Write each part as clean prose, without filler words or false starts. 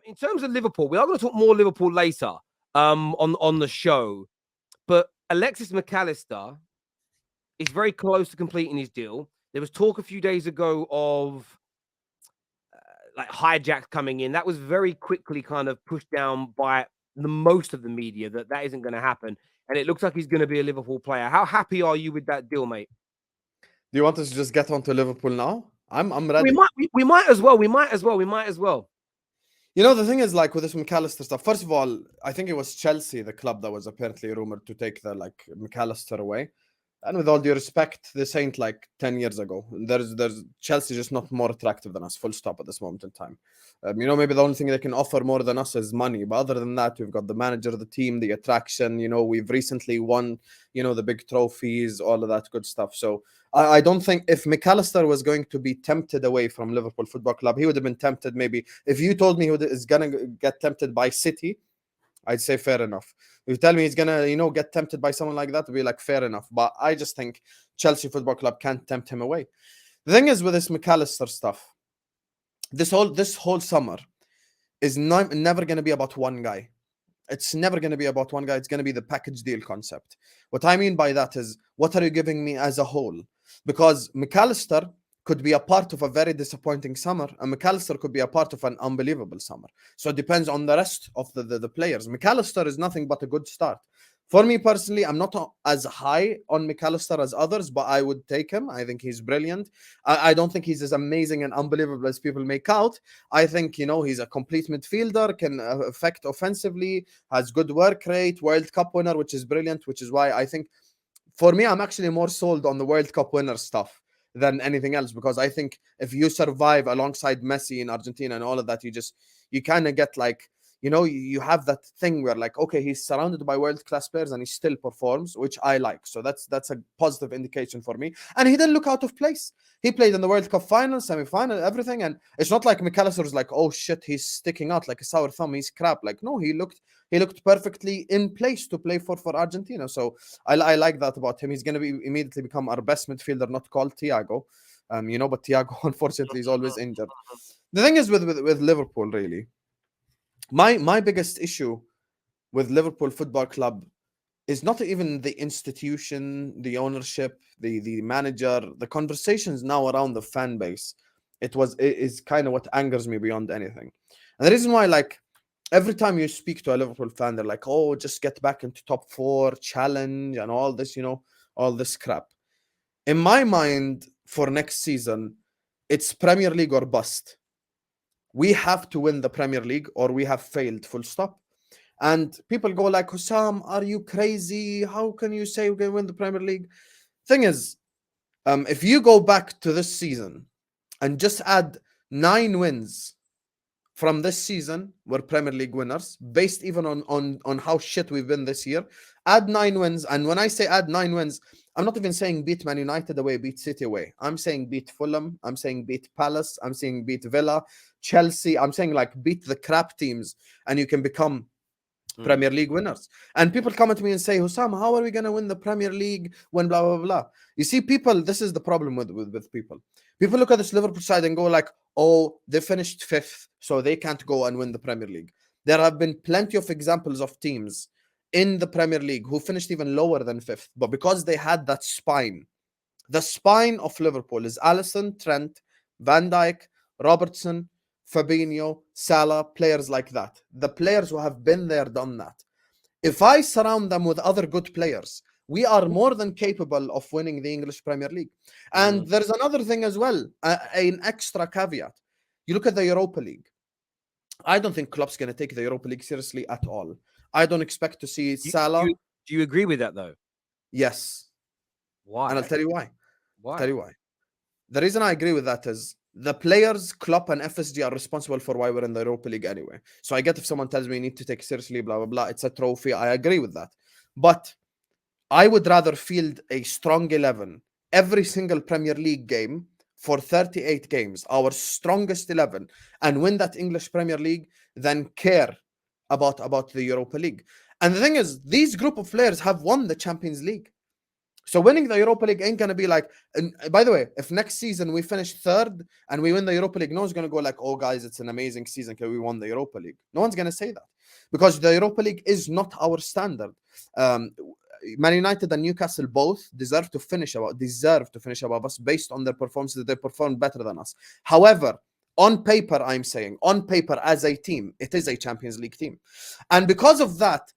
in terms of Liverpool, we are going to talk more Liverpool later on the show. But Alexis Mac Allister is very close to completing his deal. There was talk a few days ago of like hijack coming in. That was very quickly kind of pushed down by most of the media that isn't going to happen. And it looks like he's going to be a Liverpool player. How happy are you with that deal, mate? Do you want us to just get on to Liverpool now? I'm ready. We might as well. We might as well. You know, the thing is, like, with this Mac Allister stuff, first of all, I think it was Chelsea, the club that was apparently rumored to take the, like, Mac Allister away. And with all due respect, this ain't like 10 years ago. There's Chelsea just not more attractive than us, full stop at this moment in time. You know, maybe the only thing they can offer more than us is money. But other than that, we've got the manager, the team, the attraction. You know, we've recently won, you know, the big trophies, all of that good stuff. So I don't think if Mac Allister was going to be tempted away from Liverpool Football Club, he would have been tempted maybe. If you told me he is going to get tempted by City, I'd say fair enough. If you tell me he's gonna, you know, get tempted by someone like that, it'd be like fair enough. But I just think Chelsea Football Club can't tempt him away. The thing is with this Mac Allister stuff, this whole summer is never gonna be about one guy. It's never gonna be about one guy. It's gonna be the package deal concept. What I mean by that is, what are you giving me as a whole? Because Mac Allister could be a part of a very disappointing summer, and Mac Allister could be a part of an unbelievable summer. So it depends on the rest of the players. Mac Allister is nothing but a good start. For me personally, I'm not as high on Mac Allister as others, but I would take him. I think he's brilliant. I don't think he's as amazing and unbelievable as people make out. I think, you know, he's a complete midfielder, can affect offensively, has good work rate, World Cup winner, which is brilliant, which is why I think, for me, I'm actually more sold on the World Cup winner stuff than anything else, because I think if you survive alongside Messi in Argentina and all of that, you kind of get like, you know, you have that thing where like, okay, he's surrounded by world-class players and he still performs, which I like. So that's a positive indication for me. And he didn't look out of place. He played in the World Cup final, semi-final, everything. And it's not like Mac Allister was like, oh shit, he's sticking out like a sour thumb. He's crap. Like, no, he looked perfectly in place to play for Argentina. So I like that about him. He's going to immediately become our best midfielder, not called Thiago. You know, but Thiago, unfortunately, is always injured. The thing is with Liverpool, really, my biggest issue with Liverpool Football Club is not even the institution, the ownership, the manager, the conversations now around the fan base. It is kind of what angers me beyond anything. And the reason why, like, every time you speak to a Liverpool fan, they're like, oh, just get back into top 4, challenge, and all this, you know, all this crap. In my mind, for next season, it's Premier League or bust. We have to win the Premier League or we have failed, full stop. And people go like, Hussam, are you crazy? How can you say we're going to win the Premier League? Thing is, if you go back to this season and just add 9 wins from this season, we're Premier League winners, based even on how shit we've been this year. Add 9 wins. And when I say add 9 wins, I'm not even saying beat Man United away, beat City away. I'm saying beat Fulham. I'm saying beat Palace. I'm saying beat Villa, Chelsea. I'm saying like beat the crap teams and you can become Premier League winners. And people come at me and say, Hussam, how are we going to win the Premier League when blah, blah, blah? You see, people, this is the problem with people. People look at this Liverpool side and go like, oh, they finished 5th, so they can't go and win the Premier League. There have been plenty of examples of teams in the Premier League who finished even lower than 5th, but because they had that spine, the spine of Liverpool is Alisson, Trent, Van Dijk, Robertson, Fabinho, Salah, players like that. The players who have been there, done that. If I surround them with other good players, we are more than capable of winning the English Premier League. And there's another thing as well, an extra caveat. You look at the Europa League. I don't think Klopp's going to take the Europa League seriously at all. I don't expect to see Salah. Do you agree with that, though? Yes. Why? And I'll tell you why. Why? The reason I agree with that is the players, Klopp and FSG, are responsible for why we're in the Europa League anyway. So I get if someone tells me you need to take seriously, blah, blah, blah, it's a trophy. I agree with that. But I would rather field a strong 11 every single Premier League game for 38 games, our strongest 11, and win that English Premier League than care about the Europa League. And the thing is, these group of players have won the Champions League. So winning the Europa League ain't going to be like, and by the way, if next season we finish third and we win the Europa League, no one's going to go like, oh, guys, it's an amazing season because we won the Europa League. No one's going to say that because the Europa League is not our standard. Man United and Newcastle both deserve to finish above us based on their performances. They performed better than us. However, on paper, I'm saying, on paper as a team, it is a Champions League team. And because of that,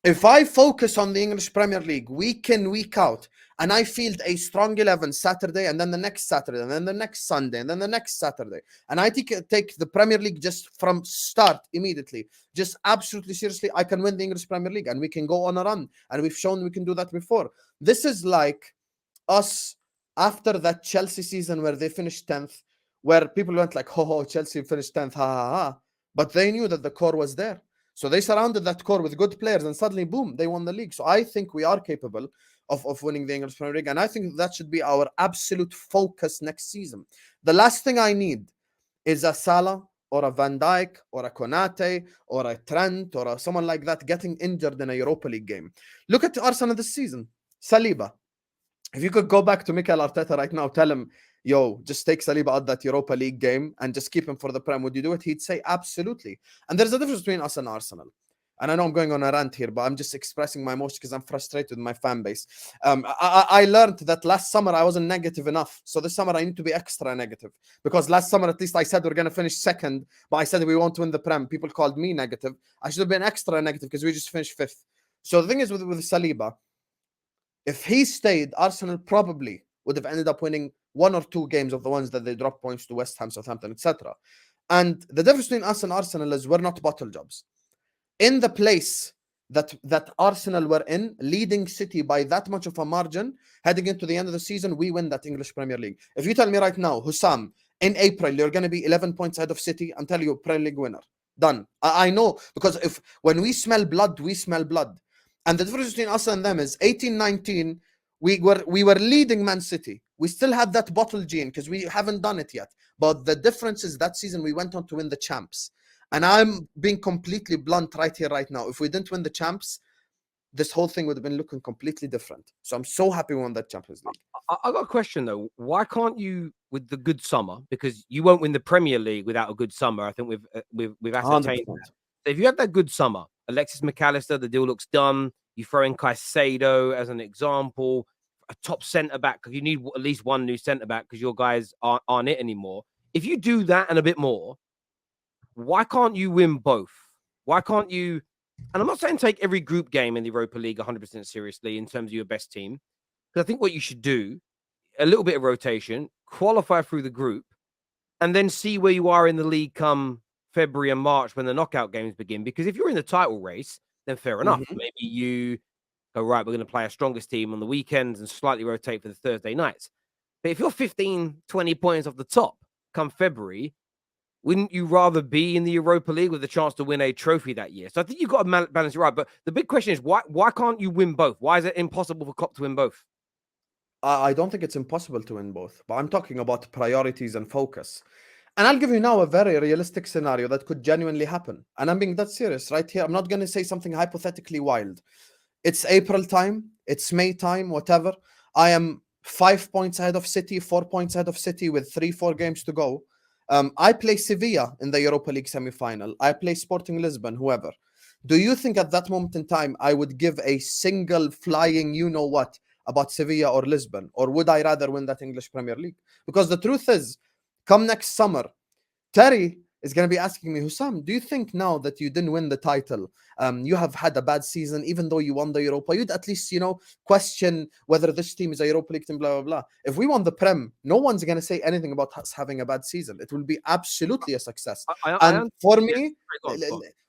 if I focus on the English Premier League week in, week out, and I field a strong 11 Saturday, and then the next Saturday, and then the next Sunday, and then the next Saturday, and I take the Premier League just from start immediately, just absolutely seriously, I can win the English Premier League, and we can go on a run, and we've shown we can do that before. This is like us after that Chelsea season where they finished 10th, where people went like, oh, Chelsea finished 10th, ha, ha, ha. But they knew that the core was there. So they surrounded that core with good players, and suddenly, boom, they won the league. So I think we are capable of winning the English Premier League, and I think that should be our absolute focus next season. The last thing I need is a Salah or a Van Dijk or a Konate or a Trent or someone like that getting injured in a Europa League game. Look at Arsenal this season. Saliba. If you could go back to Mikel Arteta right now, tell him, yo, just take Saliba out that Europa League game and just keep him for the Prem, would you do it? He'd say absolutely. And there's a difference between us and Arsenal. And I know I'm going on a rant here, but I'm just expressing my emotion because I'm frustrated with my fan base. I learned that last summer I wasn't negative enough. So this summer I need to be extra negative. Because last summer at least I said we're going to finish second, but I said we won't win the Prem. People called me negative. I should have been extra negative because we just finished fifth. So the thing is with Saliba, if he stayed, Arsenal probably would have ended up winning 1 or 2 games of the ones that they dropped points to West Ham, Southampton, etc. And the difference between us and Arsenal is we're not bottle jobs. In the place that Arsenal were in, leading City by that much of a margin, heading into the end of the season, we win that English Premier League. If you tell me right now, Hussam, in April, you're going to be 11 points ahead of City, I'm telling you, Premier League winner. Done. I know, because when we smell blood, we smell blood. And the difference between us and them is 18-19, we were leading Man City. We still had that bottle gene because we haven't done it yet. But the difference is that season we went on to win the champs. And I'm being completely blunt right here, right now. If we didn't win the champs, this whole thing would have been looking completely different. So I'm so happy we won that Champions League. I got a question though. Why can't you, with the good summer, because you won't win the Premier League without a good summer. I think we've ascertained 100%. that. So if you have that good summer, Alexis Mac Allister, the deal looks done. You throw in Caicedo as an example, a top centre back, because you need at least one new centre back because your guys aren't it anymore. If you do that and a bit more, why can't you win both? Why can't you? And I'm not saying take every group game in the Europa League 100% seriously in terms of your best team, because I think what you should do, a little bit of rotation, qualify through the group, and then see where you are in the league come February and March when the knockout games begin. Because if you're in the title race, then fair enough. Maybe you go, right, we're going to play our strongest team on the weekends and slightly rotate for the Thursday nights. But if you're 15, 20 points off the top come February, wouldn't you rather be in the Europa League with a chance to win a trophy that year? So I think you've got to balance it right. But the big question is, why can't you win both? Why is it impossible for Klopp to win both? I don't think it's impossible to win both, but I'm talking about priorities and focus. And I'll give you now a very realistic scenario that could genuinely happen. And I'm being that serious right here. I'm not going to say something hypothetically wild. It's April time. It's May time, whatever. I am 5 points ahead of City, 4 points ahead of City with 3-4 games to go. I play Sevilla in the Europa League semi-final. I play Sporting Lisbon, whoever. Do you think at that moment in time I would give a single flying you-know-what about Sevilla or Lisbon? Or would I rather win that English Premier League? Because the truth is, come next summer, Terry is going to be asking me, Hussam, do you think now that you didn't win the title, you have had a bad season, even though you won the Europa, you'd at least, question whether this team is a Europa League team, blah, blah, blah. If we won the Prem, no one's going to say anything about us having a bad season. It will be absolutely a success. For me,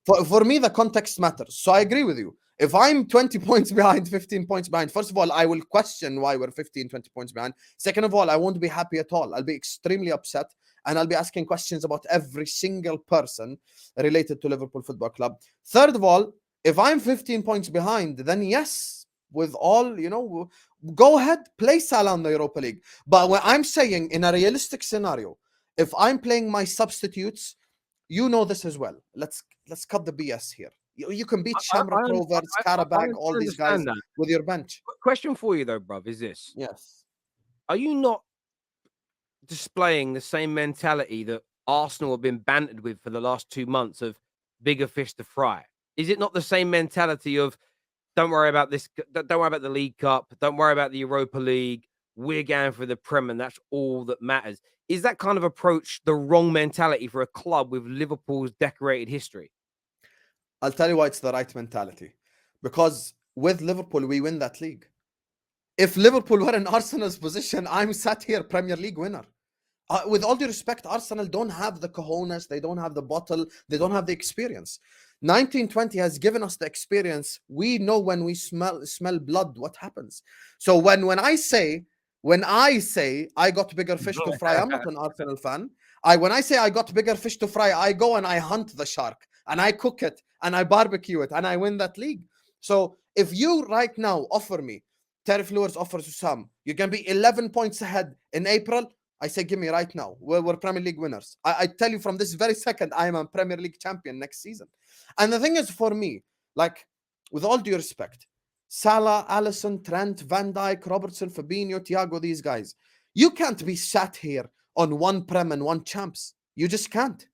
the context matters. So I agree with you. If I'm 20 points behind, 15 points behind, first of all, I will question why we're 15, 20 points behind. Second of all, I won't be happy at all. I'll be extremely upset. And I'll be asking questions about every single person related to Liverpool Football Club. Third of all, if I'm 15 points behind, then yes, with all, go ahead, play Salah in the Europa League. But what I'm saying, in a realistic scenario, if I'm playing my substitutes, you know this as well. Let's cut the BS here. You can beat I, Shamrock Rovers, Karabag, all these guys understand that. with your bench. Question for you though, bruv, is this: Yes. are you not displaying the same mentality that Arsenal have been bantered with for the last 2 months of bigger fish to fry? Is it not the same mentality of don't worry about this, don't worry about the League Cup, don't worry about the Europa League, we're going for the Prem and that's all that matters? Is that kind of approach the wrong mentality for a club with Liverpool's decorated history? I'll tell you why it's the right mentality. Because with Liverpool, we win that league. If Liverpool were in Arsenal's position, I'm sat here Premier League winner. With all due respect, Arsenal don't have the cojones, they don't have the bottle, they don't have the experience. 1920 has given us the experience. We know when we smell blood what happens. So when I say I got bigger fish to fry, I'm not an Arsenal fan. When I say I got bigger fish to fry, I go and I hunt the shark and I cook it and I barbecue it and I win that league. So if you right now offer me, Terry Flowers offers you some, you're gonna be 11 points ahead in April. I say, give me right now. We're Premier League winners. I tell you from this very second, I am a Premier League champion next season. And the thing is, for me, like, with all due respect, Salah, Alisson, Trent, Van Dijk, Robertson, Fabinho, Thiago, these guys, you can't be sat here on one Prem and one champs. You just can't.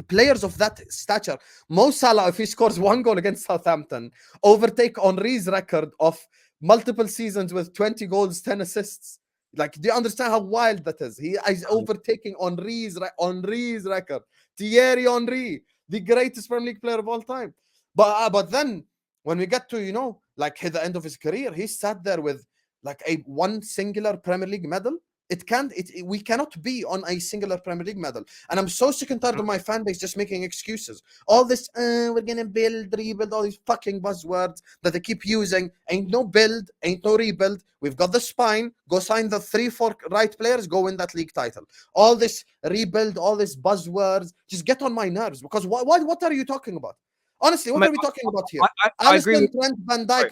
Players of that stature, Mo Salah, if he scores one goal against Southampton, overtake Henry's record of multiple seasons with 20 goals, 10 assists. Like, do you understand how wild that is? He is overtaking Henry's record. Thierry Henry, the greatest Premier League player of all time. But then when we get to, like at the end of his career, he sat there with like one singular Premier League medal. We cannot be on a singular Premier League medal. And I'm so sick and tired of my fan base just making excuses. All this, we're gonna rebuild, all these fucking buzzwords that they keep using. Ain't no build, ain't no rebuild. We've got the spine. Go sign the 3-4 right players, go win that league title. All this rebuild, all these buzzwords, just get on my nerves. Because what are you talking about? Honestly, what are we talking about here? I agree with Trent, Van Dijk,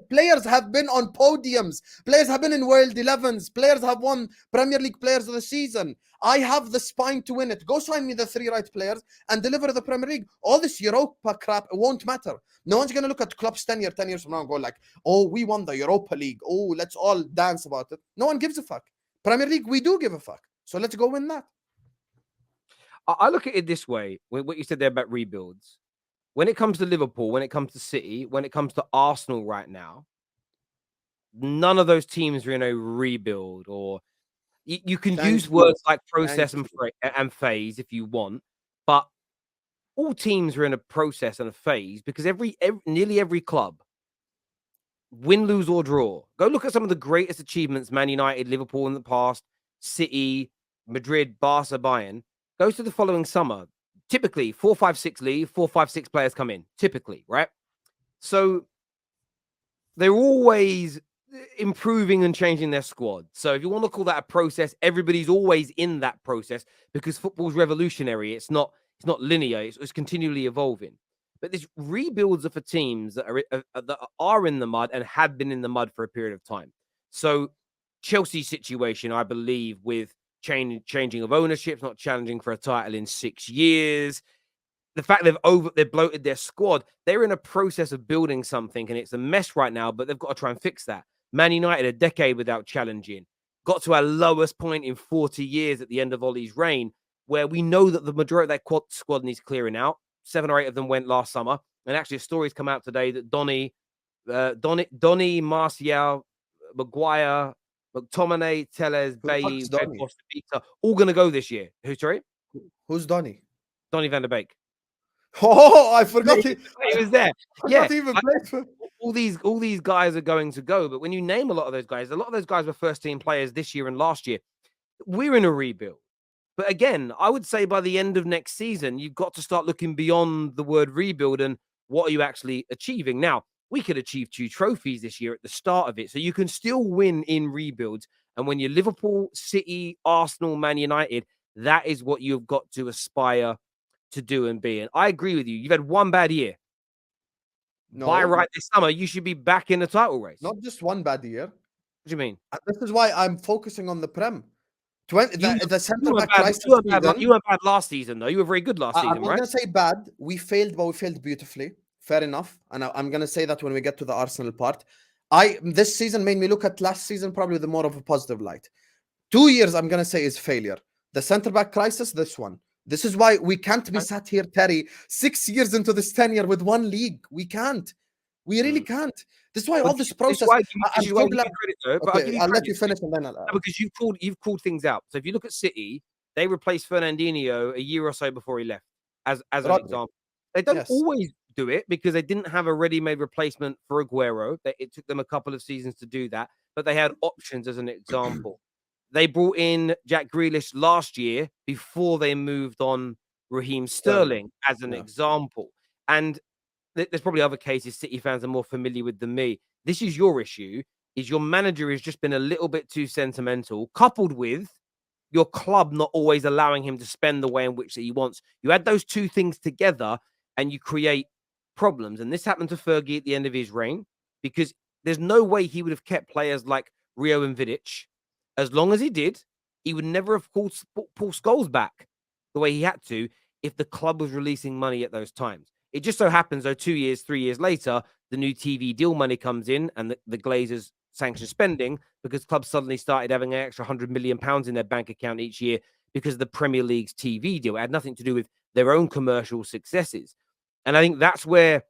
players have been on podiums. Players have been in World 11s. Players have won Premier League Players of the Season. I have the spine to win it. Go sign me the 3 right players and deliver the Premier League. All this Europa crap, it won't matter. No one's going to look at Klopp's 10 years from now and go like, oh, we won the Europa League. Oh, let's all dance about it. No one gives a fuck. Premier League, we do give a fuck. So let's go win that. I look at it this way, what you said there about rebuilds. When it comes to Liverpool, when it comes to City, when it comes to Arsenal right now, none of those teams are in a rebuild, or you can use words like process and phase if you want, but all teams are in a process and a phase because nearly every club, win, lose or draw. Go look at some of the greatest achievements Man United, Liverpool in the past, City, Madrid, Barca, Bayern. Goes to the following summer. Typically, 4-5-6 leave, 4-5-6 players come in. Typically, right? So they're always improving and changing their squad. So if you want to call that a process, everybody's always in that process because football's revolutionary. It's not linear. It's continually evolving. But these rebuilds are for teams that are in the mud and have been in the mud for a period of time. So Chelsea's situation, I believe, with changing of ownership, not challenging for a title in 6 years. The fact they've bloated their squad, they're in a process of building something, and it's a mess right now, but they've got to try and fix that. Man United, a decade without challenging, got to our lowest point in 40 years at the end of Ollie's reign, where we know that the majority of that squad needs clearing out. 7 or 8 of them went last summer, and actually a story's come out today that Donny, Martial, Maguire, McTominay, Tellez, Bailly, all going to go this year. Who's Donny? Donny van der Beek. Oh, I forgot he was there. Yeah, even played for... all these guys are going to go. But when you name a lot of those guys were first team players this year and last year. We're in a rebuild. But again, I would say by the end of next season, you've got to start looking beyond the word rebuild and what are you actually achieving. Now, we could achieve 2 trophies this year at the start of it. So you can still win in rebuilds. And when you're Liverpool, City, Arsenal, Man United, that is what you've got to aspire to do and be. And I agree with you. You've had one bad year. No. By right this summer, you should be back in the title race. Not just one bad year. What do you mean? This is why I'm focusing on the Prem. The centre back crisis. You were bad last season, though. You were very good last season, right? I'm going to say bad. We failed, but we failed beautifully. fair enough. And I'm gonna say that when we get to the Arsenal part. This season made me look at last season probably with more of a positive light. 2 years, I'm gonna say, is failure. The centre back crisis, this one. This is why we can't be sat here, Terry, 6 years into this tenure with one league. We can't. We really can't. This is why all this process. I'm so glad. Okay, I'll let you finish and then because you've called things out. So if you look at City, they replaced Fernandinho a year or so before he left, as an example. They don't always do it because they didn't have a ready-made replacement for Aguero. It took them a couple of seasons to do that, but they had options as an example. They brought in Jack Grealish last year before they moved on Raheem Sterling as an example. And there's probably other cases City fans are more familiar with than me. This is your issue, is your manager has just been a little bit too sentimental, coupled with your club not always allowing him to spend the way in which he wants. You add those two things together and you create problems. And this happened to Fergie at the end of his reign because there's no way he would have kept players like Rio and Vidic. As long as he did, he would never have called Paul Scholes back the way he had to if the club was releasing money at those times. It just so happens, though, 2 years, 3 years later, the new TV deal money comes in and the Glazers sanction spending because clubs suddenly started having an extra £100 million in their bank account each year because of the Premier League's TV deal. It had nothing to do with their own commercial successes. And I think that's where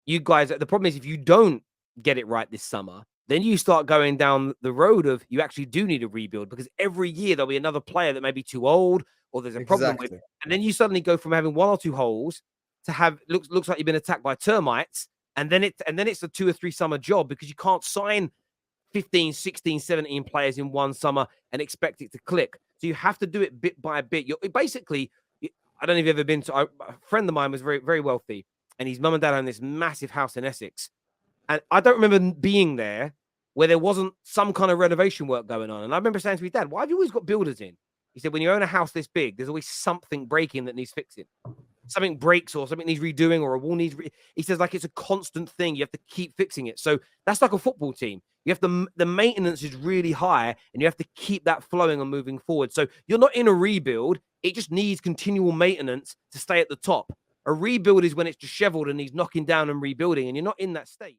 you guys, the problem is if you don't get it right this summer, then you start going down the road of you actually do need a rebuild because every year there'll be another player that may be too old or there's a problem with. And then you suddenly go from having 1 or 2 holes to have looks like you've been attacked by termites. And then it's a 2 or 3 summer job because you can't sign 15, 16, 17 players in one summer and expect it to click. So you have to do it bit by bit. Basically, I don't know if you've ever been to, a friend of mine was very, very wealthy and his mum and dad owned this massive house in Essex. And I don't remember being there where there wasn't some kind of renovation work going on. And I remember saying to his dad, why have you always got builders in? He said, when you own a house this big, there's always something breaking that needs fixing. Something breaks or something needs redoing or a wall needs... He says, like, it's a constant thing. You have to keep fixing it. So that's like a football team. You have to... The maintenance is really high and you have to keep that flowing and moving forward. So you're not in a rebuild. It just needs continual maintenance to stay at the top. A rebuild is when it's disheveled and he's knocking down and rebuilding and you're not in that state.